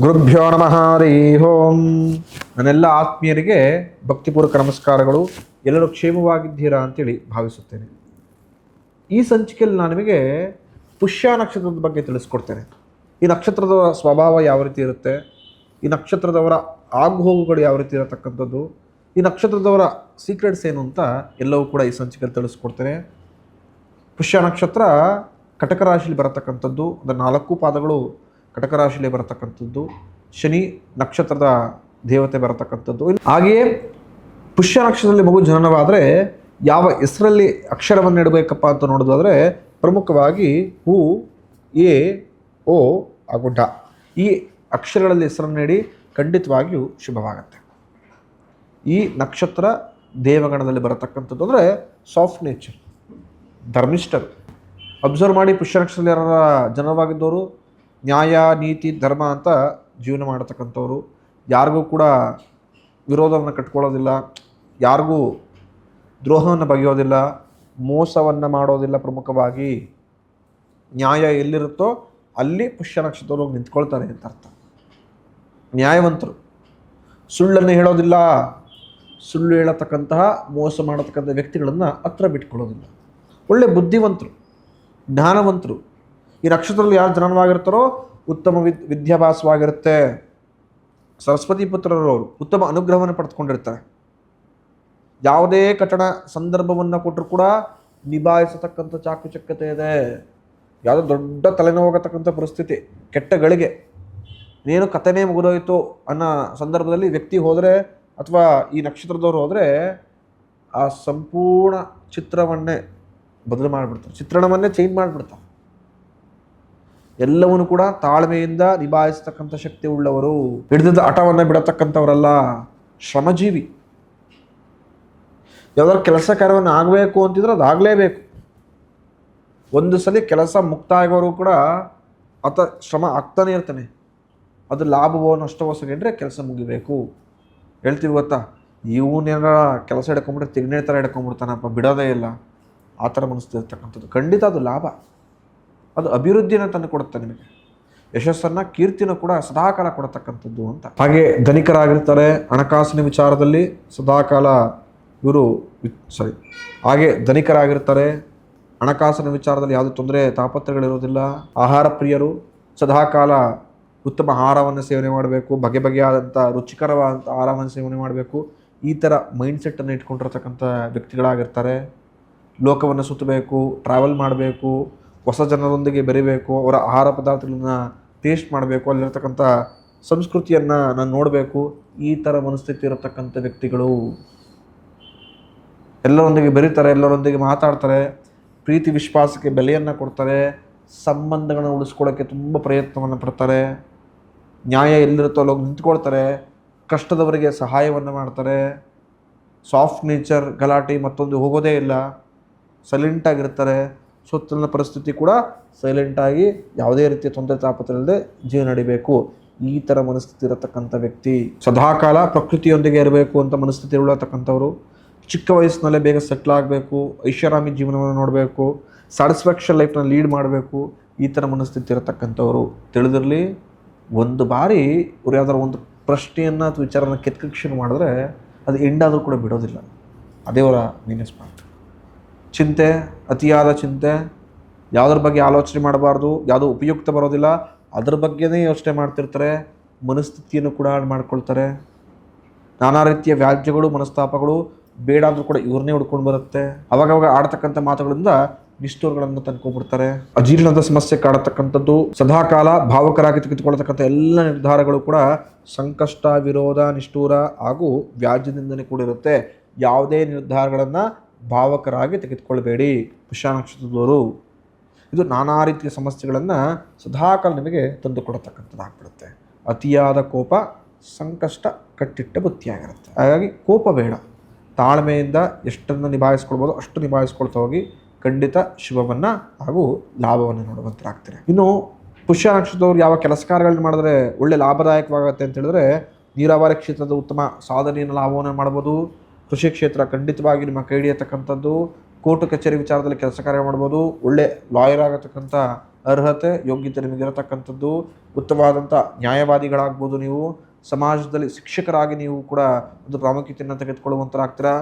ಗುರುಭ್ಯೋ ನಮಃ ಹರಿ ಓಂ. ನನ್ನೆಲ್ಲ ಆತ್ಮೀಯರಿಗೆ ಭಕ್ತಿಪೂರ್ವಕ ನಮಸ್ಕಾರಗಳು. ಎಲ್ಲರೂ ಕ್ಷೇಮವಾಗಿದ್ದೀರಾ ಅಂತೇಳಿ ಭಾವಿಸುತ್ತೇನೆ. ಈ ಸಂಚಿಕೆಯಲ್ಲಿ ನಾನು ನಿಮಗೆ ಪುಷ್ಯ ನಕ್ಷತ್ರದ ಬಗ್ಗೆ ತಿಳಿಸ್ಕೊಡ್ತೇನೆ. ಈ ನಕ್ಷತ್ರದ ಸ್ವಭಾವ ಯಾವ ರೀತಿ ಇರುತ್ತೆ, ಈ ನಕ್ಷತ್ರದವರ ಆಗುಹೋಗುಗಳು ಯಾವ ರೀತಿ ಇರತಕ್ಕಂಥದ್ದು, ಈ ನಕ್ಷತ್ರದವರ ಸೀಕ್ರೆಟ್ಸ್ ಏನು ಅಂತ ಎಲ್ಲವೂ ಕೂಡ ಈ ಸಂಚಿಕೆಯಲ್ಲಿ ತಿಳಿಸ್ಕೊಡ್ತೇನೆ. ಪುಷ್ಯ ನಕ್ಷತ್ರ ಕಟಕ ರಾಶಿಯಲ್ಲಿ ಬರತಕ್ಕಂಥದ್ದು. ಅದರ 4 ಪಾದಗಳು ಕಟಕ ರಾಶಿಯಲ್ಲಿ ಬರತಕ್ಕಂಥದ್ದು. ಶನಿ ನಕ್ಷತ್ರದ ದೇವತೆ ಬರತಕ್ಕಂಥದ್ದು. ಹಾಗೆಯೇ ಪುಷ್ಯ ನಕ್ಷತ್ರದಲ್ಲಿ ಮಗು ಜನನವಾದರೆ ಯಾವ ಹೆಸರಲ್ಲಿ ಅಕ್ಷರವನ್ನು ಇಡಬೇಕಪ್ಪ ಅಂತ ನೋಡೋದಾದರೆ ಪ್ರಮುಖವಾಗಿ ಹೂ, ಎ, ಓ ಹಾಗೂ ಡ ಈ ಅಕ್ಷರಗಳಲ್ಲಿ ಹೆಸರನ್ನು ನೀಡಿ ಖಂಡಿತವಾಗಿಯೂ ಶುಭವಾಗುತ್ತೆ. ಈ ನಕ್ಷತ್ರ ದೇವಗಣದಲ್ಲಿ ಬರತಕ್ಕಂಥದ್ದು ಅಂದರೆ ಸಾಫ್ಟ್ ನೇಚರ್, ಧರ್ಮಿಷ್ಠರು. ಅಬ್ಸರ್ವ್ ಮಾಡಿ, ಪುಷ್ಯ ನಕ್ಷತ್ರದಲ್ಲಿ ಯಾರ ಜನವಾಗಿದ್ದವರು ನ್ಯಾಯ, ನೀತಿ, ಧರ್ಮ ಅಂತ ಜೀವನ ಮಾಡತಕ್ಕಂಥವ್ರು. ಯಾರಿಗೂ ಕೂಡ ವಿರೋಧವನ್ನು ಕಟ್ಕೊಳ್ಳೋದಿಲ್ಲ, ಯಾರಿಗೂ ದ್ರೋಹವನ್ನು ಬಗೆಯೋದಿಲ್ಲ, ಮೋಸವನ್ನು ಮಾಡೋದಿಲ್ಲ. ಪ್ರಮುಖವಾಗಿ ನ್ಯಾಯ ಎಲ್ಲಿರುತ್ತೋ ಅಲ್ಲಿ ಪುಷ್ಯ ನಕ್ಷತ್ರದವರು ಹೋಗಿ ನಿಂತ್ಕೊಳ್ತಾರೆ ಅಂತ ಅರ್ಥ. ನ್ಯಾಯವಂತರು, ಸುಳ್ಳನ್ನು ಹೇಳೋದಿಲ್ಲ, ಸುಳ್ಳು ಹೇಳತಕ್ಕಂತಹ ಮೋಸ ಮಾಡತಕ್ಕಂಥ ವ್ಯಕ್ತಿಗಳನ್ನು ಹತ್ರ ಬಿಟ್ಕೊಳ್ಳೋದಿಲ್ಲ. ಒಳ್ಳೆ ಬುದ್ಧಿವಂತರು, ಜ್ಞಾನವಂತರು. ಈ ನಕ್ಷತ್ರದಲ್ಲಿ ಯಾರು ಜನನವಾಗಿರ್ತಾರೋ ಉತ್ತಮ ವಿದ್ಯಾಭ್ಯಾಸವಾಗಿರುತ್ತೆ. ಸರಸ್ವತಿ ಪುತ್ರರವರು ಉತ್ತಮ ಅನುಗ್ರಹವನ್ನು ಪಡೆದುಕೊಂಡಿರ್ತಾರೆ. ಯಾವುದೇ ಕಠಿಣ ಸಂದರ್ಭವನ್ನು ಕೊಟ್ಟರು ಕೂಡ ನಿಭಾಯಿಸತಕ್ಕಂಥ ಚಾಕುಚಕ್ಯತೆ ಇದೆ. ಯಾವುದೋ ದೊಡ್ಡ ತಲೆನೋವಾಗತಕ್ಕಂಥ ಪರಿಸ್ಥಿತಿ, ಕೆಟ್ಟ ಗಳಿಗೆ, ಇನ್ನೇನು ಕಥೆನೇ ಮುಗಿದೋಯ್ತು ಅನ್ನೋ ಸಂದರ್ಭದಲ್ಲಿ ವ್ಯಕ್ತಿ ಹೋದರೆ ಅಥವಾ ಈ ನಕ್ಷತ್ರದವರು ಹೋದರೆ ಆ ಸಂಪೂರ್ಣ ಚಿತ್ರವನ್ನೇ ಬದಲು ಮಾಡಿಬಿಡ್ತಾರೆ, ಚಿತ್ರಣವನ್ನೇ ಚೇಂಜ್ ಮಾಡಿಬಿಡ್ತಾರೆ. ಎಲ್ಲವನ್ನೂ ಕೂಡ ತಾಳ್ಮೆಯಿಂದ ನಿಭಾಯಿಸತಕ್ಕಂಥ ಶಕ್ತಿ ಉಳ್ಳವರು. ಹಿಡಿದ ಹಠವನ್ನು ಬಿಡತಕ್ಕಂಥವರಲ್ಲ, ಶ್ರಮಜೀವಿ. ಯಾವ್ದಾದ್ರು ಕೆಲಸ ಕಾರ್ಯವನ್ನು ಆಗಬೇಕು ಅಂತಿದ್ರೆ ಅದು ಆಗಲೇಬೇಕು. ಒಂದು ಸಲ ಕೆಲಸ ಮುಕ್ತಾಯ ಆಗೋರು ಕೂಡ ಆತ ಶ್ರಮ ಆಗ್ತಾನೆ ಇರ್ತಾನೆ. ಅದು ಲಾಭವೋ ನಷ್ಟವೋ ಸಗೊಂಡ್ರೆ ಕೆಲಸ ಮುಗಿಬೇಕು. ಹೇಳ್ತೀವಿ ಗೊತ್ತಾ, ಇವನೇನ ಕೆಲಸ ಹಿಡ್ಕೊಂಬಿಟ್ರೆ ತಿಗಣೆ ಥರ ಹಿಡ್ಕೊಂಬಿಡ್ತಾನಪ್ಪ, ಬಿಡೋದೇ ಇಲ್ಲ, ಆ ಥರ ಮನಸ್ಸಿರ್ತಕ್ಕಂಥದ್ದು. ಖಂಡಿತ ಅದು ಲಾಭ, ಅದು ಅಭಿವೃದ್ಧಿನ ತಂದು ಕೊಡುತ್ತೆ ನಿಮಗೆ. ಯಶಸ್ಸನ್ನು, ಕೀರ್ತಿನ ಕೂಡ ಸದಾಕಾಲ ಕೊಡತಕ್ಕಂಥದ್ದು ಅಂತ. ಹಾಗೆ ಧನಿಕರಾಗಿರ್ತಾರೆ, ಹಣಕಾಸಿನ ವಿಚಾರದಲ್ಲಿ ಸದಾಕಾಲ ಇವರು ಹಾಗೆ ಧನಿಕರಾಗಿರ್ತಾರೆ, ಹಣಕಾಸಿನ ವಿಚಾರದಲ್ಲಿ ಯಾವುದೇ ತೊಂದರೆ ತಾಪತ್ರಗಳಿರೋದಿಲ್ಲ. ಆಹಾರ ಪ್ರಿಯರು, ಸದಾಕಾಲ ಉತ್ತಮ ಆಹಾರವನ್ನು ಸೇವನೆ ಮಾಡಬೇಕು, ಬಗೆ ಬಗೆಯಾದಂಥ ರುಚಿಕರವಾದಂಥ ಆಹಾರವನ್ನು ಸೇವನೆ ಮಾಡಬೇಕು. ಈ ಥರ ಮೈಂಡ್ಸೆಟ್ಟನ್ನು ಇಟ್ಕೊಂಡಿರ್ತಕ್ಕಂಥ ವ್ಯಕ್ತಿಗಳಾಗಿರ್ತಾರೆ. ಲೋಕವನ್ನು ಸುತ್ತಬೇಕು, ಟ್ರಾವೆಲ್ ಮಾಡಬೇಕು, ಹೊಸ ಜನರೊಂದಿಗೆ ಬೆರಿಬೇಕು, ಅವರ ಆಹಾರ ಪದಾರ್ಥಗಳನ್ನ ಟೇಸ್ಟ್ ಮಾಡಬೇಕು, ಅಲ್ಲಿರ್ತಕ್ಕಂಥ ಸಂಸ್ಕೃತಿಯನ್ನು ನಾನು ನೋಡಬೇಕು. ಈ ಥರ ಮನಸ್ಥಿತಿ ಇರತಕ್ಕಂಥ ವ್ಯಕ್ತಿಗಳು ಎಲ್ಲರೊಂದಿಗೆ ಬೆರೀತಾರೆ, ಎಲ್ಲರೊಂದಿಗೆ ಮಾತಾಡ್ತಾರೆ, ಪ್ರೀತಿ ವಿಶ್ವಾಸಕ್ಕೆ ಬೆಲೆಯನ್ನು ಕೊಡ್ತಾರೆ, ಸಂಬಂಧಗಳನ್ನು ಉಳಿಸ್ಕೊಳ್ಳೋಕ್ಕೆ ತುಂಬ ಪ್ರಯತ್ನವನ್ನು ಪಡ್ತಾರೆ. ನ್ಯಾಯ ಎಲ್ಲಿರುತ್ತೋ ಅಲ್ಲಿ ಹೋಗಿ ನಿಂತ್ಕೊಳ್ತಾರೆ, ಕಷ್ಟದವರಿಗೆ ಸಹಾಯವನ್ನು ಮಾಡ್ತಾರೆ. ಸಾಫ್ಟ್ ನೇಚರ್, ಗಲಾಟೆ ಮತ್ತೊಂದು ಹೋಗೋದೇ ಇಲ್ಲ, ಸೈಲೆಂಟಾಗಿರ್ತಾರೆ. ಸುತ್ತಲಿನ ಪರಿಸ್ಥಿತಿ ಕೂಡ ಸೈಲೆಂಟಾಗಿ ಯಾವುದೇ ರೀತಿಯ ತೊಂದರೆ ತಾಪತ್ರಲ್ಲದೆ ಜೀವನ ನಡಿಬೇಕು. ಈ ಥರ ಮನಸ್ಥಿತಿ ಇರತಕ್ಕಂಥ ವ್ಯಕ್ತಿ ಸದಾಕಾಲ ಪ್ರಕೃತಿಯೊಂದಿಗೆ ಇರಬೇಕು ಅಂತ ಮನಸ್ಥಿತಿ ಉಳ್ಳತಕ್ಕಂಥವ್ರು. ಚಿಕ್ಕ ವಯಸ್ಸಿನಲ್ಲೇ ಬೇಗ ಸೆಟ್ಲ್ ಆಗಬೇಕು, ಐಷಾರಾಮಿ ಜೀವನವನ್ನು ನೋಡಬೇಕು, ಸ್ಯಾಟಿಸ್ಫ್ಯಾಕ್ಷನ್ ಲೈಫ್ನ ಲೀಡ್ ಮಾಡಬೇಕು. ಈ ಥರ ಮನಸ್ಥಿತಿ ಇರತಕ್ಕಂಥವ್ರು. ತಿಳಿದಿರಲಿ, ಒಂದು ಬಾರಿ ಇವ್ರು ಯಾವ್ದಾರು ಒಂದು ಪ್ರಶ್ನೆಯನ್ನು ಅಥವಾ ವಿಚಾರನ ಕೆತ್ಕಕ್ಷಣೆ ಮಾಡಿದ್ರೆ ಅದು ಎಂಡಾದರೂ ಕೂಡ ಬಿಡೋದಿಲ್ಲ. ಅದೇ ಅವರ ಮೀನಸ್ ಪಾಯಿಂಟ್. ಚಿಂತೆ, ಅತಿಯಾದ ಚಿಂತೆ, ಯಾವುದ್ರ ಬಗ್ಗೆ ಆಲೋಚನೆ ಮಾಡಬಾರ್ದು, ಯಾವುದೋ ಉಪಯುಕ್ತ ಬರೋದಿಲ್ಲ, ಅದ್ರ ಬಗ್ಗೆನೇ ಯೋಚನೆ ಮಾಡ್ತಿರ್ತಾರೆ. ಮನಸ್ಥಿತಿಯನ್ನು ಕೂಡ ಹಾಳು ಮಾಡ್ಕೊಳ್ತಾರೆ. ನಾನಾ ರೀತಿಯ ವ್ಯಾಜ್ಯಗಳು, ಮನಸ್ತಾಪಗಳು ಬೇಡಾದರೂ ಕೂಡ ಇವ್ರನ್ನೇ ಹುಡ್ಕೊಂಡು ಬರುತ್ತೆ. ಅವಾಗವಾಗ ಆಡ್ತಕ್ಕಂಥ ಮಾತುಗಳಿಂದ ನಿಷ್ಠೂರಗಳನ್ನು ತಂದ್ಕೊಂಡ್ಬಿಡ್ತಾರೆ. ಅಜೀರ್ಣದ ಸಮಸ್ಯೆ ಕಾಡತಕ್ಕಂಥದ್ದು. ಸದಾಕಾಲ ಭಾವುಕರಾಗಿ ತೆಗೆದುಕೊಳ್ಳತಕ್ಕಂಥ ಎಲ್ಲ ನಿರ್ಧಾರಗಳು ಕೂಡ ಸಂಕಷ್ಟ, ವಿರೋಧ, ನಿಷ್ಠೂರ ಹಾಗೂ ವ್ಯಾಜ್ಯದಿಂದಲೇ ಕೂಡಿರುತ್ತೆ. ಯಾವುದೇ ನಿರ್ಧಾರಗಳನ್ನು ಭಾವಕರಾಗಿ ತೆಗೆದುಕೊಳ್ಬೇಡಿ ಪುಷ್ಯ ನಕ್ಷತ್ರದವರು. ಇದು ನಾನಾ ರೀತಿಯ ಸಮಸ್ಯೆಗಳನ್ನು ಸದಾಕಾಲ ನಿಮಗೆ ತಂದು ಕೊಡತಕ್ಕಂಥದ್ದಾಗ್ಬಿಡುತ್ತೆ. ಅತಿಯಾದ ಕೋಪ ಸಂಕಷ್ಟ ಕಟ್ಟಿಟ್ಟ ಬುತ್ತಿಯಾಗಿರುತ್ತೆ. ಹಾಗಾಗಿ ಕೋಪ ಬೇಡ, ತಾಳ್ಮೆಯಿಂದ ಎಷ್ಟನ್ನು ನಿಭಾಯಿಸ್ಕೊಳ್ಬೋದು ಅಷ್ಟು ನಿಭಾಯಿಸ್ಕೊಳ್ತಾ ಹೋಗಿ ಖಂಡಿತ ಶುಭವನ್ನು ಹಾಗೂ ಲಾಭವನ್ನು ನೋಡುವಂತರಾಗ್ತಾರೆ. ಇನ್ನು ಪುಷ್ಯ ನಕ್ಷತ್ರದವ್ರು ಯಾವ ಕೆಲಸ ಕಾರ್ಯಗಳನ್ನು ಮಾಡಿದ್ರೆ ಒಳ್ಳೆ ಲಾಭದಾಯಕವಾಗುತ್ತೆ ಅಂತ ಹೇಳಿದ್ರೆ, ನೀರಾವರಿ ಕ್ಷೇತ್ರದ ಉತ್ತಮ ಸಾಧನೆಯನ್ನು ಲಾಭವನ್ನು ಮಾಡ್ಬೋದು. ಕೃಷಿ ಕ್ಷೇತ್ರ ಖಂಡಿತವಾಗಿ ನಿಮ್ಮ ಕೈ ಹಿಡಿಯತಕ್ಕಂಥದ್ದು. ಕೋರ್ಟು ಕಚೇರಿ ವಿಚಾರದಲ್ಲಿ ಕೆಲಸ ಕಾರ್ಯ ಮಾಡ್ಬೋದು. ಒಳ್ಳೆ ಲಾಯರ್ ಆಗತಕ್ಕಂಥ ಅರ್ಹತೆ ಯೋಗ್ಯತೆ ನಿಮಗಿರತಕ್ಕಂಥದ್ದು. ಉತ್ತಮವಾದಂಥ ನ್ಯಾಯವಾದಿಗಳಾಗ್ಬೋದು. ನೀವು ಸಮಾಜದಲ್ಲಿ ಶಿಕ್ಷಕರಾಗಿ ನೀವು ಕೂಡ ಒಂದು ಪ್ರಾಮುಖ್ಯತೆಯನ್ನು ತೆಗೆದುಕೊಳ್ಳುವಂಥರಾಗ್ತೀರಾ.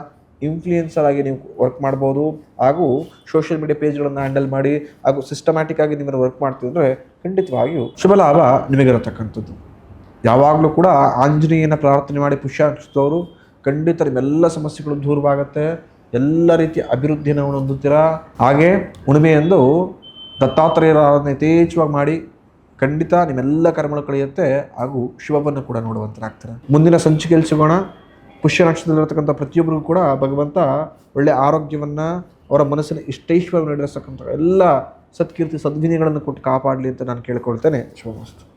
ಇನ್ಫ್ಲೂಯೆನ್ಸರ್ ಆಗಿ ನೀವು ವರ್ಕ್ ಮಾಡ್ಬೋದು. ಹಾಗೂ ಸೋಷಿಯಲ್ ಮೀಡಿಯಾ ಪೇಜ್ಗಳನ್ನು ಹ್ಯಾಂಡಲ್ ಮಾಡಿ ಹಾಗೂ ಸಿಸ್ಟಮ್ಯಾಟಿಕ್ ಆಗಿ ನಿಮ್ಮನ್ನು ವರ್ಕ್ ಮಾಡ್ತಿದ್ರೆ ಖಂಡಿತವಾಗಿಯೂ ಶುಭ ಲಾಭ ನಿಮಗಿರತಕ್ಕಂಥದ್ದು. ಯಾವಾಗಲೂ ಕೂಡ ಆಂಜನೇಯನ ಪ್ರಾರ್ಥನೆ ಮಾಡಿ ಪುಷ್ಯ ನಕ್ಷತ್ರದವರು ಖಂಡಿತ ನಿಮ್ಮೆಲ್ಲ ಸಮಸ್ಯೆಗಳು ದೂರವಾಗುತ್ತೆ. ಎಲ್ಲ ರೀತಿಯ ಅಭಿವೃದ್ಧಿಯನ್ನು ಹೊಂದುತ್ತೀರಾ. ಹಾಗೆ ಹುಣ್ಣಿಮೆಯಂದು ದತ್ತಾತ್ರೇಯರ ಯಥೇಚ್ಛವಾಗಿ ಮಾಡಿ ಖಂಡಿತ ನಿಮ್ಮೆಲ್ಲ ಕರ್ಮಗಳು ಕಳೆಯುತ್ತೆ ಹಾಗೂ ಶುಭವನ್ನು ಕೂಡ ನೋಡುವಂತರಾಗ್ತಾರೆ. ಮುಂದಿನ ಸಂಚಿಕೆಯಲ್ಲಿ ಸಿಗೋಣ. ಪುಷ್ಯ ನಕ್ಷತ್ರದಲ್ಲಿರತಕ್ಕಂಥ ಪ್ರತಿಯೊಬ್ಬರಿಗೂ ಕೂಡ ಭಗವಂತ ಒಳ್ಳೆಯ ಆರೋಗ್ಯವನ್ನು, ಅವರ ಮನಸ್ಸಿನ ಇಷ್ಟೈಶ್ವರ್ಯ ನೀಡಿರತಕ್ಕಂಥ ಎಲ್ಲ ಸತ್ಕೀರ್ತಿ ಸದ್ವಿನಿಗಳನ್ನು ಕೊಟ್ಟು ಕಾಪಾಡಲಿ ಅಂತ ನಾನು ಕೇಳ್ಕೊಳ್ತೇನೆ. ಶುಭಮಸ್ತು.